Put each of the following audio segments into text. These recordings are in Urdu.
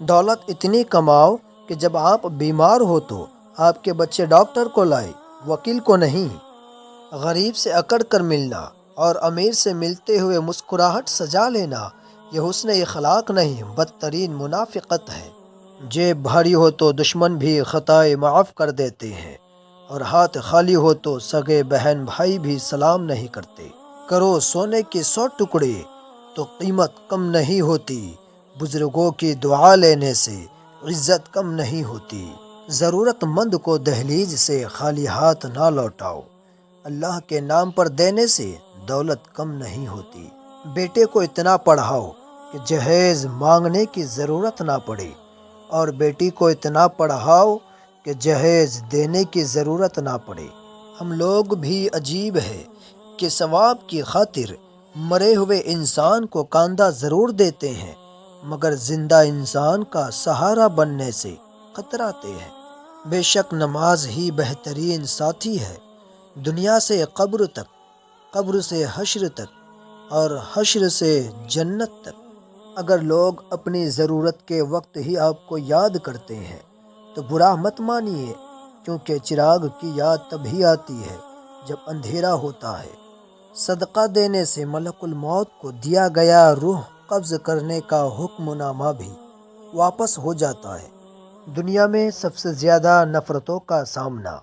دولت اتنی کماؤ کہ جب آپ بیمار ہو تو آپ کے بچے ڈاکٹر کو لائے، وکیل کو نہیں۔ غریب سے اکڑ کر ملنا اور امیر سے ملتے ہوئے مسکراہٹ سجا لینا، یہ حسن اخلاق نہیں، بدترین منافقت ہے۔ جیب بھاری ہو تو دشمن بھی خطائیں معاف کر دیتے ہیں، اور ہاتھ خالی ہو تو سگے بہن بھائی بھی سلام نہیں کرتے۔ کرو سونے کے 100 ٹکڑے تو قیمت کم نہیں ہوتی، بزرگوں کی دعا لینے سے عزت کم نہیں ہوتی۔ ضرورت مند کو دہلیز سے خالی ہاتھ نہ لوٹاؤ، اللہ کے نام پر دینے سے دولت کم نہیں ہوتی۔ بیٹے کو اتنا پڑھاؤ کہ جہیز مانگنے کی ضرورت نہ پڑے، اور بیٹی کو اتنا پڑھاؤ کہ جہیز دینے کی ضرورت نہ پڑے۔ ہم لوگ بھی عجیب ہے کہ ثواب کی خاطر مرے ہوئے انسان کو کاندھا ضرور دیتے ہیں، مگر زندہ انسان کا سہارا بننے سے کتراتے ہیں۔ بے شک نماز ہی بہترین ساتھی ہے، دنیا سے قبر تک، قبر سے حشر تک، اور حشر سے جنت تک۔ اگر لوگ اپنی ضرورت کے وقت ہی آپ کو یاد کرتے ہیں تو برا مت مانیے، کیونکہ چراغ کی یاد تبھی آتی ہے جب اندھیرا ہوتا ہے۔ صدقہ دینے سے ملک الموت کو دیا گیا روح قبض کرنے کا حکم نامہ بھی واپس ہو جاتا ہے۔ دنیا میں سب سے زیادہ نفرتوں کا سامنا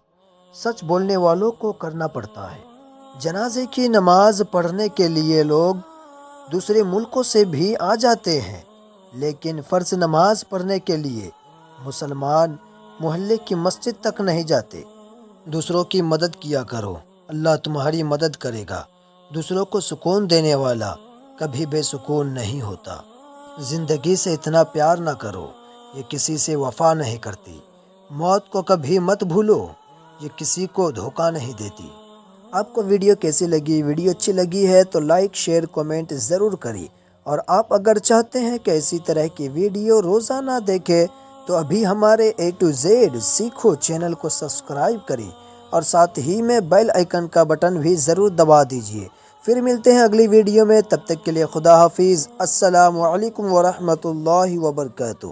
سچ بولنے والوں کو کرنا پڑتا ہے۔ جنازے کی نماز پڑھنے کے لیے لوگ دوسرے ملکوں سے بھی آ جاتے ہیں، لیکن فرض نماز پڑھنے کے لیے مسلمان محلے کی مسجد تک نہیں جاتے۔ دوسروں کی مدد کیا کرو، اللہ تمہاری مدد کرے گا۔ دوسروں کو سکون دینے والا کبھی بے سکون نہیں ہوتا۔ زندگی سے اتنا پیار نہ کرو، یہ کسی سے وفا نہیں کرتی۔ موت کو کبھی مت بھولو، یہ کسی کو دھوکہ نہیں دیتی۔ آپ کو ویڈیو کیسی لگی؟ ویڈیو اچھی لگی ہے تو لائک، شیئر، کومنٹ ضرور کریں، اور آپ اگر چاہتے ہیں کہ اسی طرح کی ویڈیو روزانہ دیکھیں تو ابھی ہمارے A to Z سیکھو چینل کو سبسکرائب کریں، اور ساتھ ہی میں بیل آئیکن کا بٹن بھی ضرور دبا دیجیے۔ پھر ملتے ہیں اگلی ویڈیو میں، تب تک کے لیے خدا حافظ۔ السلام علیکم ورحمۃ اللہ وبرکاتہ۔